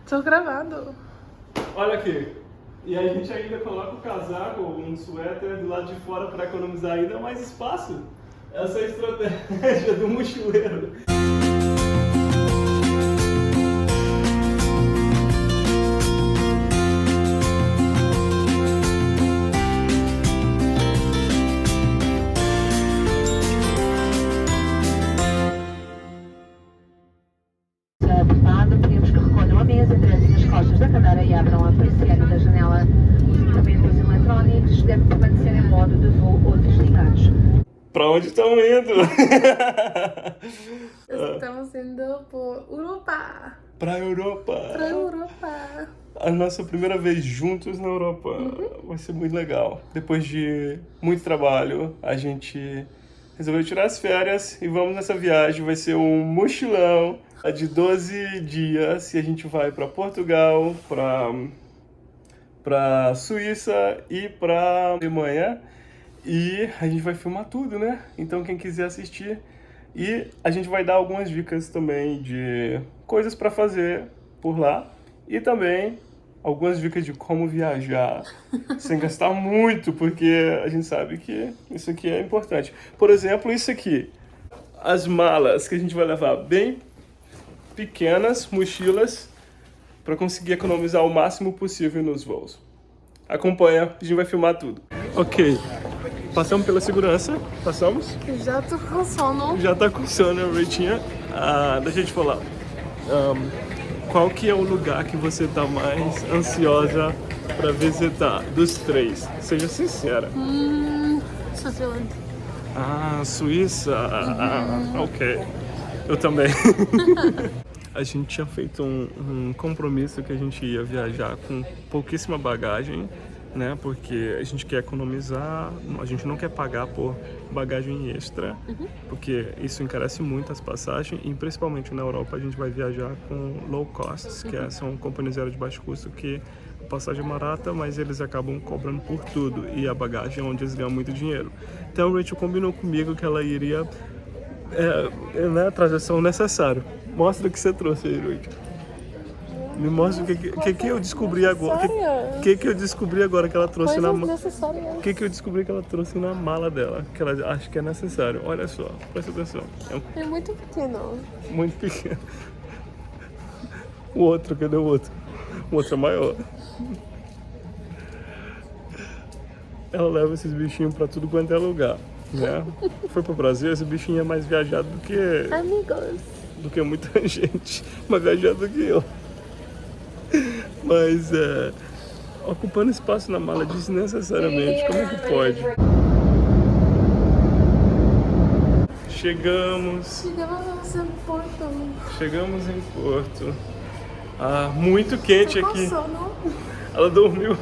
Tô gravando. Olha aqui. E aí a gente ainda coloca o casaco ou um suéter do lado de fora para economizar ainda mais espaço. Essa é a estratégia do mochileiro. Pedimos que recolham a mesa, entreguem as costas da cadeira e abram a persiana da janela. Os equipamentos eletrónicos devem permanecer em modo de voo ou desligados. Pra onde estão indo? Estamos indo por Europa. Pra Europa. Pra Europa. A nossa primeira vez juntos na Europa. Vai ser muito legal. Depois de muito trabalho, a gente resolveu tirar as férias e vamos nessa viagem. Vai ser um mochilão de 12 dias e a gente vai para Portugal, para Suíça e para Alemanha. E a gente vai filmar tudo, né? Então quem quiser assistir. E a gente vai dar algumas dicas também de coisas para fazer por lá. E também algumas dicas de como viajar sem gastar muito, porque a gente sabe que isso aqui é importante. Por exemplo, isso aqui. As malas que a gente vai levar bem pequenas, mochilas, para conseguir economizar o máximo possível nos voos. Acompanha, a gente vai filmar tudo. Ok, passamos pela segurança, passamos. Já tô com sono. Já tá com sono, Ritinha. Deixa eu te falar. Qual que é o lugar que você tá mais ansiosa para visitar dos três? Seja sincera. Switzerland. Suíça. Ok. Eu também. A gente tinha feito um compromisso que a gente ia viajar com pouquíssima bagagem, né? Porque a gente quer economizar, a gente não quer pagar por bagagem extra, porque isso encarece muito as passagens e principalmente na Europa a gente vai viajar com low costs, que são companhias aéreas de baixo custo que a passagem é barata, mas eles acabam cobrando por tudo e a bagagem é onde eles ganham muito dinheiro. Então a Rachel combinou comigo que ela iria a trajeção necessária. Mostra o que você trouxe aí, Rachel. Me mostra o que eu descobri agora. O que eu descobri agora que ela trouxe na mala. O que eu descobri que ela trouxe na mala dela, que ela acha que é necessário. Olha só, presta atenção. É muito pequeno. Muito pequeno. O outro, cadê o outro? O outro é maior. Ela leva esses bichinhos pra tudo quanto é lugar, né? Foi pro Brasil, esse bichinho é mais viajado Amigos. do que muita gente, mais viajado do que eu. Mas ocupando espaço na mala desnecessariamente, como é que pode? Chegamos em Porto. Muito quente aqui. Sono. Ela dormiu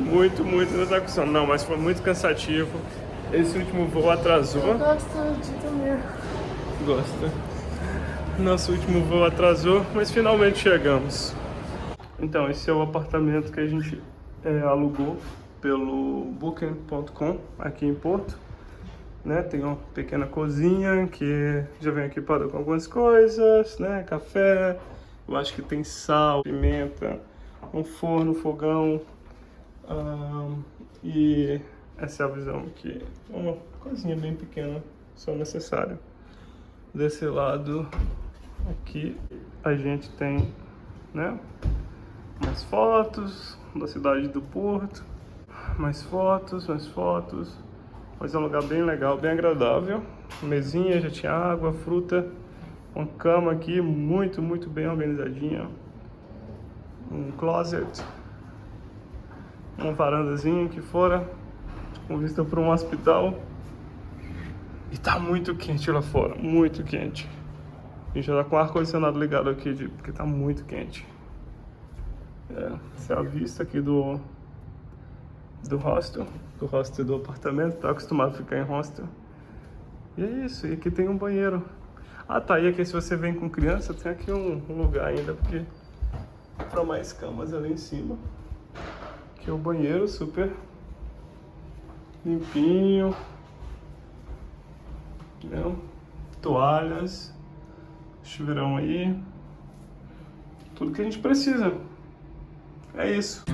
Muito. muito, ainda tá com sono. Não, mas foi muito cansativo. Esse último voo atrasou. Eu gosto de dormir. Gosta. Nosso último voo atrasou, mas finalmente chegamos. Então, esse é o apartamento que a gente alugou pelo Booking.com aqui em Porto. Né? Tem uma pequena cozinha que já vem equipada com algumas coisas, né? Café, eu acho que tem sal, pimenta, um forno, fogão. E essa é a visão aqui. Uma cozinha bem pequena, só necessário. Desse lado aqui a gente tem, né, umas fotos da cidade do Porto, mais fotos, mas é um lugar bem legal, bem agradável. Mesinha, já tinha água, fruta, uma cama aqui muito bem organizadinha, um closet, uma varandazinha aqui fora com vista para um hospital. E tá muito quente lá fora, muito quente. A gente já tá com o ar-condicionado ligado aqui, porque tá muito quente. Essa é a vista aqui do hostel, do apartamento. Tá acostumado a ficar em hostel. E é isso, e aqui tem um banheiro. Tá, e aqui se você vem com criança, tem aqui um lugar ainda, porque para mais camas ali em cima. Aqui é o banheiro, super limpinho. Toalhas, chuveirão aí. tudo que a gente precisa. É isso.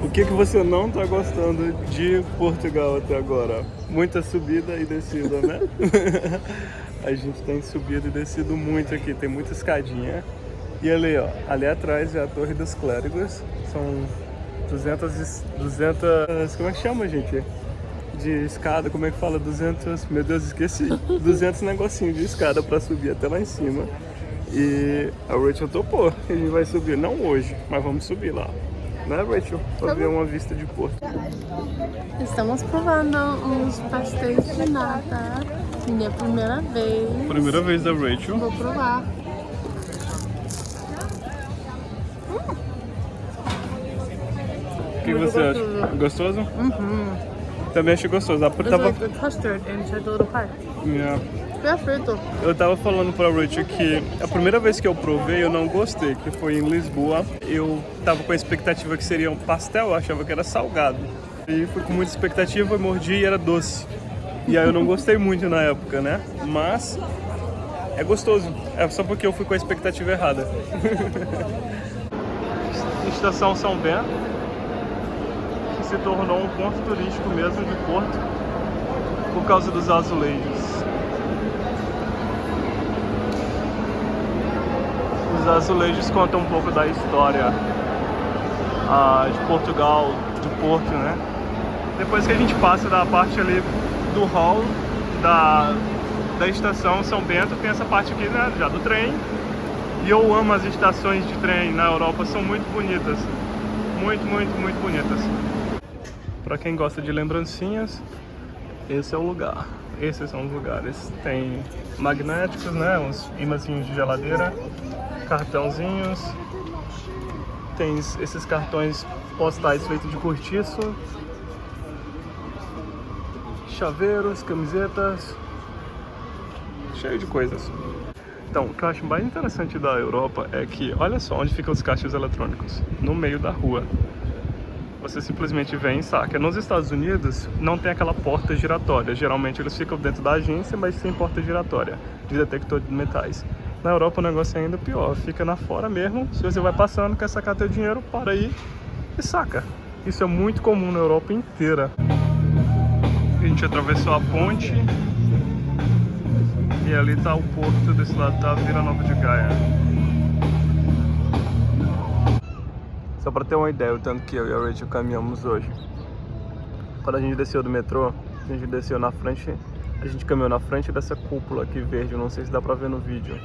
O que você não tá gostando de Portugal até agora? Muita subida e descida, né? A gente tem subido e descido muito aqui, tem muita escadinha. E ali, ó, ali atrás é a Torre dos Clérigos. São 200, como é que chama, gente? De escada, como é que fala? 200, meu Deus, esqueci. 200 negocinhos de escada pra subir até lá em cima. E a Rachel topou, a gente vai subir, não hoje, mas vamos subir lá. Né, Rachel? Pra ver uma vista de Porto. Estamos provando uns pastéis de nata. Minha primeira vez. Primeira vez da Rachel. Vou provar. O que você acha? Gostoso? Também achei gostoso. It's like the custard inside the little pie. Yeah. Perfeito. Eu tava falando pra Rachel que a primeira vez que eu provei eu não gostei, que foi em Lisboa. Eu tava com a expectativa que seria um pastel, eu achava que era salgado. E fui com muita expectativa, eu mordi e era doce. E aí eu não gostei muito na época, né? Mas é gostoso. É só porque eu fui com a expectativa errada. Estação São Bento, que se tornou um ponto turístico mesmo de Porto por causa dos azulejos. Os azulejos contam um pouco da história de Portugal, de Porto, né? Depois que a gente passa da parte ali do hall da estação São Bento, tem essa parte aqui, né, já do trem. E eu amo as estações de trem na Europa, são muito bonitas. Muito, muito, muito bonitas. Pra quem gosta de lembrancinhas, esse é o lugar. Esses são os lugares. Tem magnéticos, né, uns imãzinhos de geladeira. Cartãozinhos, tem esses cartões postais feitos de cortiço, chaveiros, camisetas, cheio de coisas. Então, o que eu acho mais interessante da Europa é que, olha só onde ficam os caixas eletrônicos, no meio da rua. Você simplesmente vem e saca. Nos Estados Unidos não tem aquela porta giratória, geralmente eles ficam dentro da agência, mas sem porta giratória, de detector de metais. Na Europa o negócio é ainda pior, fica na fora mesmo, se você vai passando, quer sacar teu dinheiro, para aí e saca. Isso é muito comum na Europa inteira. A gente atravessou a ponte e ali tá o porto, desse lado tá a Vila Nova de Gaia. Só para ter uma ideia, o tanto que eu e a Rachel caminhamos hoje. Quando a gente desceu do metrô, a gente desceu na frente, a gente caminhou na frente dessa cúpula aqui verde, eu não sei se dá pra ver no vídeo.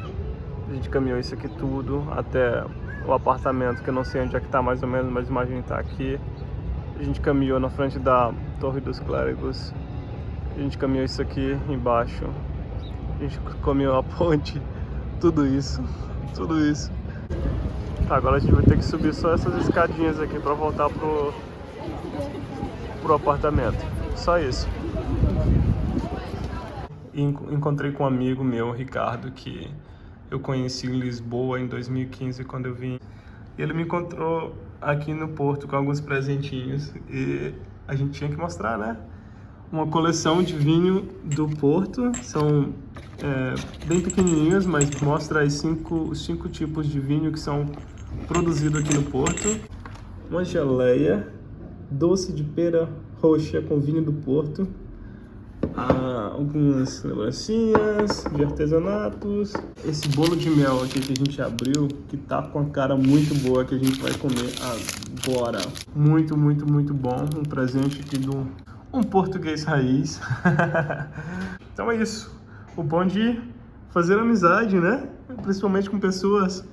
A gente caminhou isso aqui tudo até o apartamento, que eu não sei onde é que tá mais ou menos, mas imagina tá aqui. A gente caminhou na frente da Torre dos Clérigos. A gente caminhou isso aqui embaixo. A gente caminhou a ponte. Tudo isso. Tudo isso. Tá, agora a gente vai ter que subir só essas escadinhas aqui pra voltar pro apartamento. Só isso. Encontrei com um amigo meu, Ricardo, que eu conheci em Lisboa em 2015 quando eu vim. Ele me encontrou aqui no Porto com alguns presentinhos e a gente tinha que mostrar, né? Uma coleção de vinho do Porto, são bem pequenininhos, mas mostra os cinco tipos de vinho que são produzidos aqui no Porto. Uma geleia, doce de pera roxa com vinho do Porto. Algumas lembrancinhas de artesanatos. Esse bolo de mel aqui que a gente abriu, que tá com a cara muito boa, que a gente vai comer agora. Muito, muito, muito bom. Um presente aqui de um português raiz. Então é isso. O bom de fazer amizade, né? Principalmente com pessoas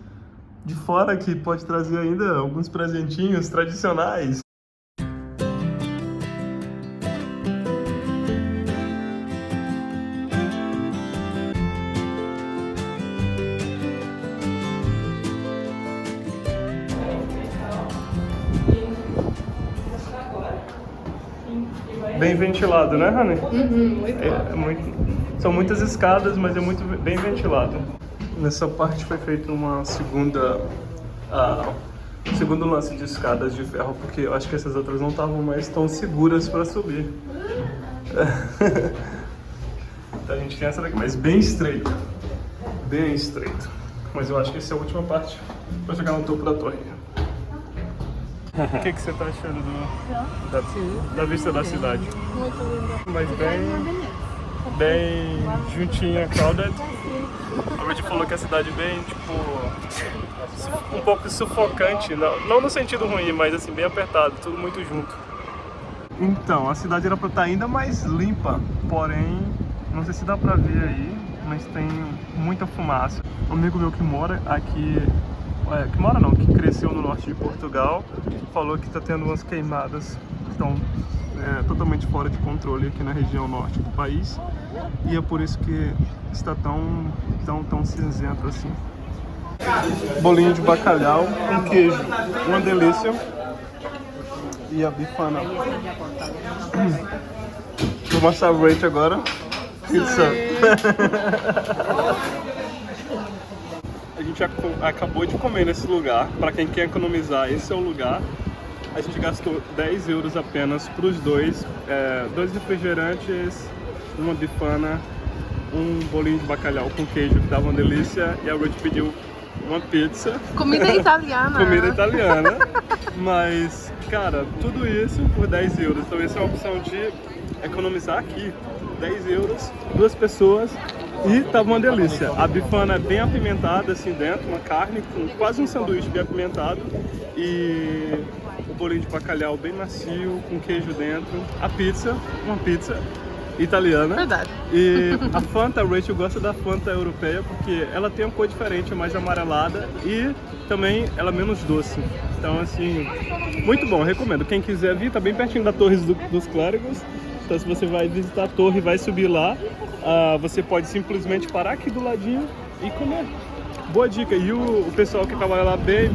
de fora, que pode trazer ainda alguns presentinhos tradicionais. Bem ventilado, né, Honey? Muito São muitas escadas, mas é muito bem ventilado. Nessa parte foi feito uma segundo lance de escadas de ferro, porque eu acho que essas outras não estavam mais tão seguras para subir. Então a gente tem essa daqui, mas bem estreito. Bem estreito. Mas eu acho que essa é a última parte para chegar no topo da torre. O que você tá achando da vista da cidade? Muito lindo. Mas bem juntinha, crowded. A Ruth falou que a cidade é bem, tipo, um pouco sufocante, não no sentido ruim, mas assim, bem apertado, tudo muito junto. Então, a cidade era pra estar ainda mais limpa, porém, não sei se dá pra ver aí, mas tem muita fumaça. Um amigo meu que mora aqui, que cresceu no norte de Portugal, falou que tá tendo umas queimadas que estão totalmente fora de controle aqui na região norte do país, e é por isso que está tão cinzento assim. Bolinho de bacalhau com queijo, uma delícia. E a bifana. Vou mostrar o rate agora. Pizza. A gente acabou de comer nesse lugar. Para quem quer economizar, esse é o lugar. A gente gastou 10 euros apenas para os dois. 2 refrigerantes, uma bifana, um bolinho de bacalhau com queijo que dava uma delícia. E a Ruth pediu uma pizza. Comida italiana. Comida italiana. Mas, cara, tudo isso por 10 euros. Então essa é uma opção de economizar aqui. 10 euros, 2 pessoas. E tava uma delícia. A bifana é bem apimentada assim dentro, uma carne com quase um sanduíche bem apimentado. E o bolinho de bacalhau bem macio, com queijo dentro. A pizza, uma pizza italiana. Verdade. E a Fanta, a Rachel gosta da Fanta europeia porque ela tem uma cor diferente, é mais amarelada e também ela é menos doce. Então assim, muito bom, recomendo. Quem quiser vir, tá bem pertinho da Torre dos Clérigos. Então se você vai visitar a torre e vai subir lá, você pode simplesmente parar aqui do ladinho e comer. Boa dica. E o pessoal que trabalha lá bem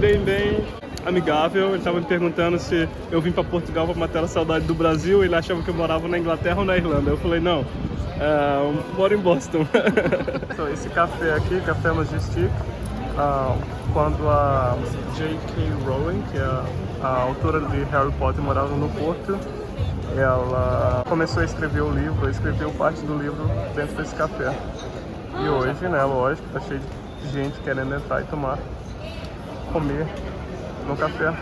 amigável. Ele estava me perguntando se eu vim para Portugal para matar a saudade do Brasil. Ele achava que eu morava na Inglaterra ou na Irlanda. Eu falei, não, moro em Boston. Então, esse café aqui, Café Majestic, quando a J.K. Rowling, que é a autora de Harry Potter, morava no Porto, ela começou a escrever o livro, escreveu parte do livro dentro desse café. E hoje, né, lógico, tá cheio de gente querendo entrar e comer no café.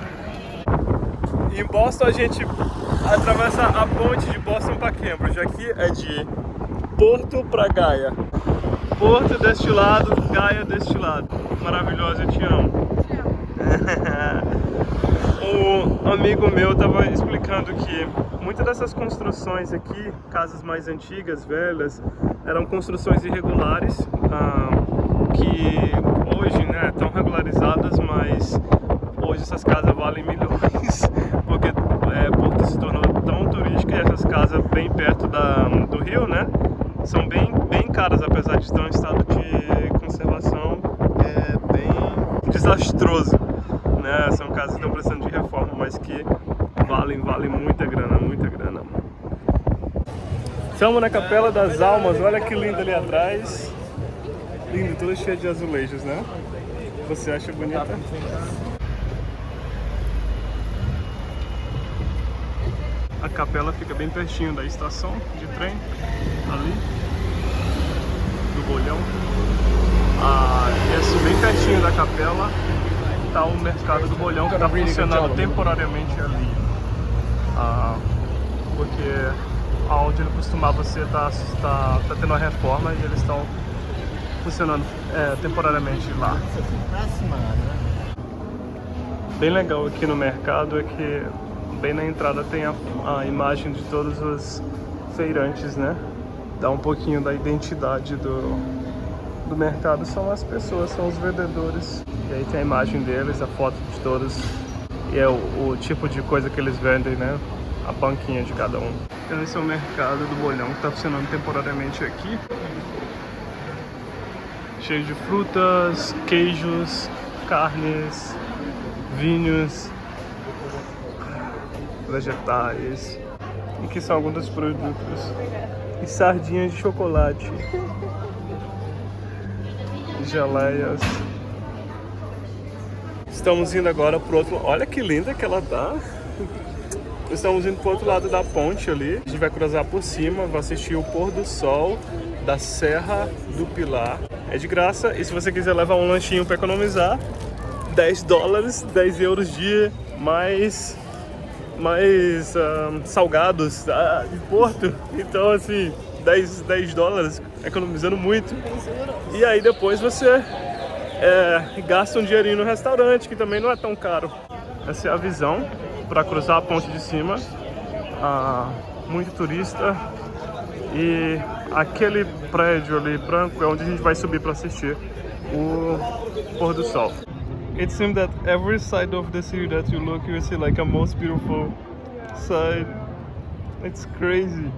Em Boston a gente atravessa a ponte de Boston para Cambridge. Aqui é de Porto para Gaia. Porto deste lado, Gaia deste lado. Maravilhosa, eu te amo. Um amigo meu estava explicando que muitas dessas construções aqui, casas mais antigas, velhas, eram construções irregulares, que hoje, né, estão regularizadas, mas hoje essas casas valem milhões, porque Porto se tornou tão turístico e essas casas bem perto do rio, né, são bem caras, apesar de estar em estado de conservação bem desastroso, né, são casas que estão precisando de reforma, mas que valem muita grana, muita grana. Estamos na Capela das Almas, olha que lindo ali atrás, lindo, toda cheia de azulejos, né, você acha bonita? A capela fica bem pertinho da estação de trem, ali, do Bolhão. E bem pertinho da capela está o mercado do Bolhão, que está funcionando temporariamente ali. Porque onde ele costumava ser está tendo uma reforma e eles estão funcionando temporariamente lá. Bem legal aqui no mercado é que bem na entrada tem a imagem de todos os feirantes, né? Dá um pouquinho da identidade do mercado, são as pessoas, são os vendedores. E aí tem a imagem deles, a foto de todos e é o tipo de coisa que eles vendem, né? A banquinha de cada um. Então esse é o mercado do Bolhão que está funcionando temporariamente aqui. Cheio de frutas, queijos, carnes, vinhos, vegetais. E que são alguns dos produtos. E sardinhas de chocolate. Geleias. Estamos indo agora pro outro... Olha que linda que ela tá. Estamos indo pro outro lado da ponte ali. A gente vai cruzar por cima, vai assistir o pôr do sol da Serra do Pilar. É de graça. E se você quiser levar um lanchinho para economizar, $10, 10 euros de mais salgados de Porto. Então assim, $10, economizando muito. E aí depois você gasta um dinheirinho no restaurante, que também não é tão caro. Essa é a visão para cruzar a ponte de cima. Muito turista. E aquele prédio ali branco é onde a gente vai subir para assistir o pôr do sol. It seems that every side of the city that you look, you see like a most beautiful side. It's crazy.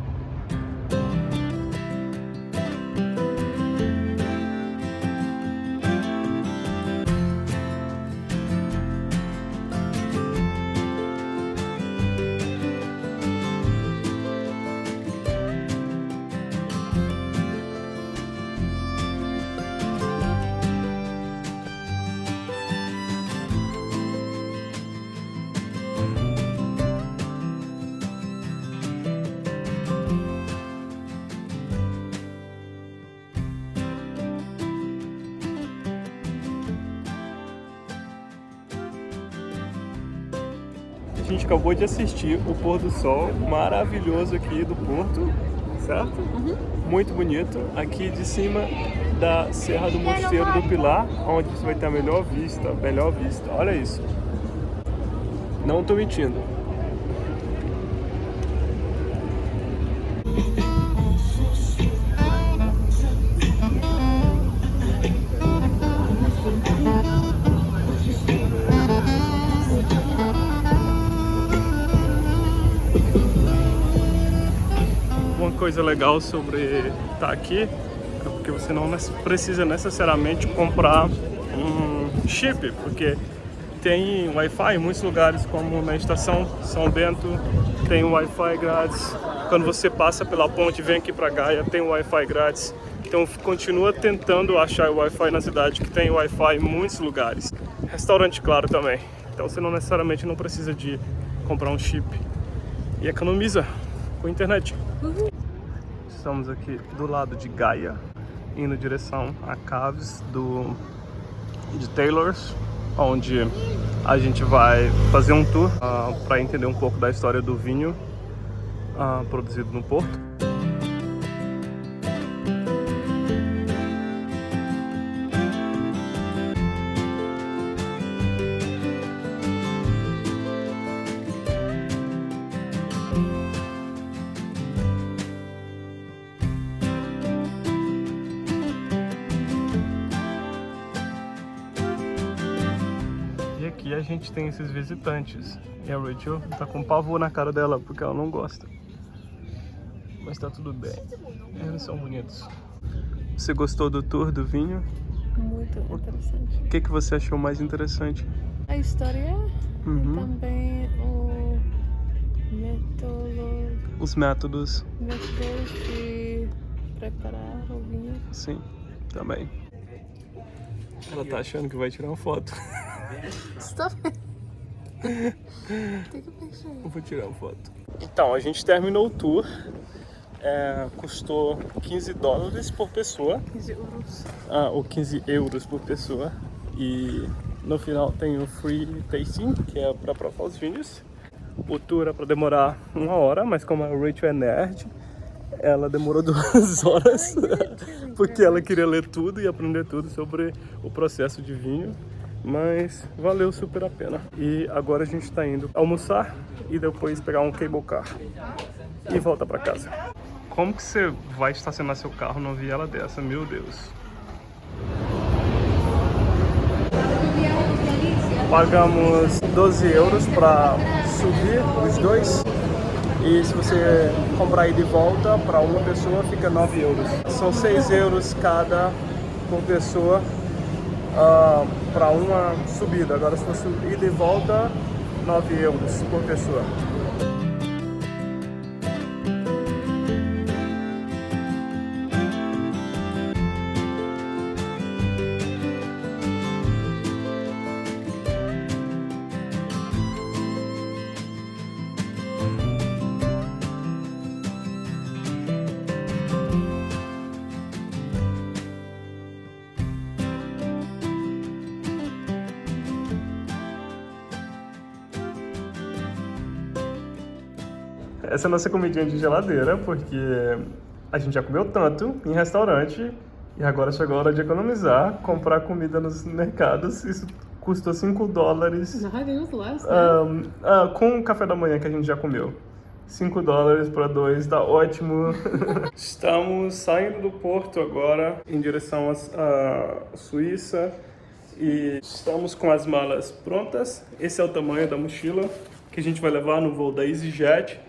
A gente acabou de assistir o pôr do sol maravilhoso aqui do Porto, certo? Muito bonito. Aqui de cima da Serra do Mosteiro do Pilar, onde você vai ter a melhor vista, Olha isso. Não tô mentindo. Uma coisa legal sobre estar aqui é porque você não precisa necessariamente comprar um chip, porque tem Wi-Fi em muitos lugares, como na estação São Bento, tem Wi-Fi grátis. Quando você passa pela ponte e vem aqui para Gaia, tem Wi-Fi grátis. Então continua tentando achar o Wi-Fi na cidade, que tem Wi-Fi em muitos lugares. Restaurante, claro, também. Então você não necessariamente não precisa de comprar um chip. E economiza com a internet. Estamos aqui do lado de Gaia, indo em direção a Caves de Taylor's, onde a gente vai fazer um tour para entender um pouco da história do vinho produzido no Porto. E aqui a gente tem esses visitantes. E a Rachel tá com pavor na cara dela porque ela não gosta. Mas tá tudo bem. Eles são bonitos. Você gostou do tour do vinho? Muito interessante. O que você achou mais interessante? A história e também o método, Os métodos. de preparar o vinho. Sim, também. Ela tá achando que vai tirar uma foto. Stop. Tem que pensar. Eu vou tirar uma foto. Então, a gente terminou o tour. Custou $15 por pessoa. 15 euros. Ou 15 euros por pessoa. E no final tem o free tasting, que é para provar os vinhos. O tour é para demorar 1 hora, mas como a Rachel é nerd, ela demorou 2 horas. Porque ela queria ler tudo e aprender tudo sobre o processo de vinho. Mas valeu super a pena. E agora a gente está indo almoçar e depois pegar um cable car e volta para casa. Como que você vai estacionar seu carro numa viela dessa? Meu Deus. Pagamos 12 euros para subir os dois. E se você comprar ida e volta para uma pessoa, fica 9 euros. São 6 euros cada por pessoa para uma subida. Agora se fosse ida e volta, 9 euros por pessoa. essa é a nossa comidinha de geladeira, porque a gente já comeu tanto em restaurante e agora chegou a hora de economizar, comprar comida nos mercados. Isso custou $5 No, I think it was less, né? com o café da manhã que a gente já comeu. $5 para 2, tá ótimo. Estamos saindo do porto agora em direção à Suíça e estamos com as malas prontas. Esse é o tamanho da mochila que a gente vai levar no voo da EasyJet.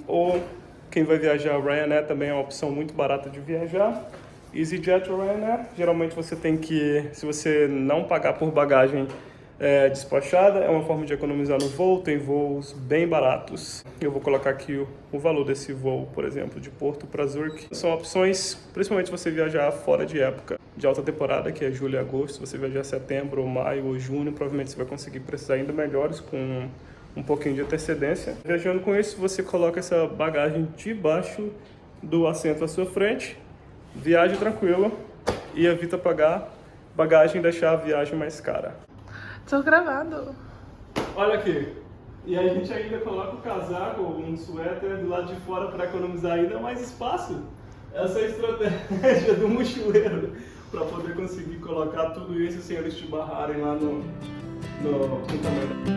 Ou quem vai viajar Ryanair também é uma opção muito barata de viajar. EasyJet ou Ryanair, geralmente você tem que, se você não pagar por bagagem despachada, é uma forma de economizar no voo, tem voos bem baratos. Eu vou colocar aqui o valor desse voo, por exemplo, de Porto para Zurich. São opções, principalmente se você viajar fora de época de alta temporada, que é julho e agosto. Se você viajar setembro, ou maio ou junho, provavelmente você vai conseguir preços ainda melhores com um pouquinho de antecedência. Viajando com isso, você coloca essa bagagem debaixo do assento à sua frente, viaje tranquilo e evita pagar bagagem e deixar a viagem mais cara. Tô gravando. Olha aqui, e a gente ainda coloca o casaco ou um suéter do lado de fora para economizar ainda mais espaço. Essa é a estratégia do mochileiro para poder conseguir colocar tudo isso sem eles te barrarem lá no tamanho.